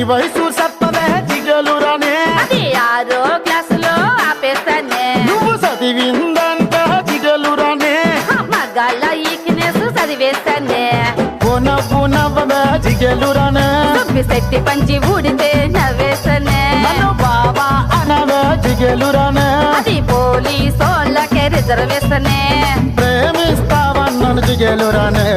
వయసు సత్తదే జిగలురానే అది 6వ క్లాసులో ఆపేస్తానే నువ్వు చదివిందంట జిగలురానే మగాళ్ళ ఈక్నెస్ చదివేస్తానే నవ్వు నవ్వదా జిగలురానే శక్తి పంచి ఊడితే నవ్వేస్తానే నన్ను బాబా అనవే జిగలురానే అది పోలీసోళ్ళకే రిజర్వేస్తానే ప్రేమిస్తావన్నను జిగలురానే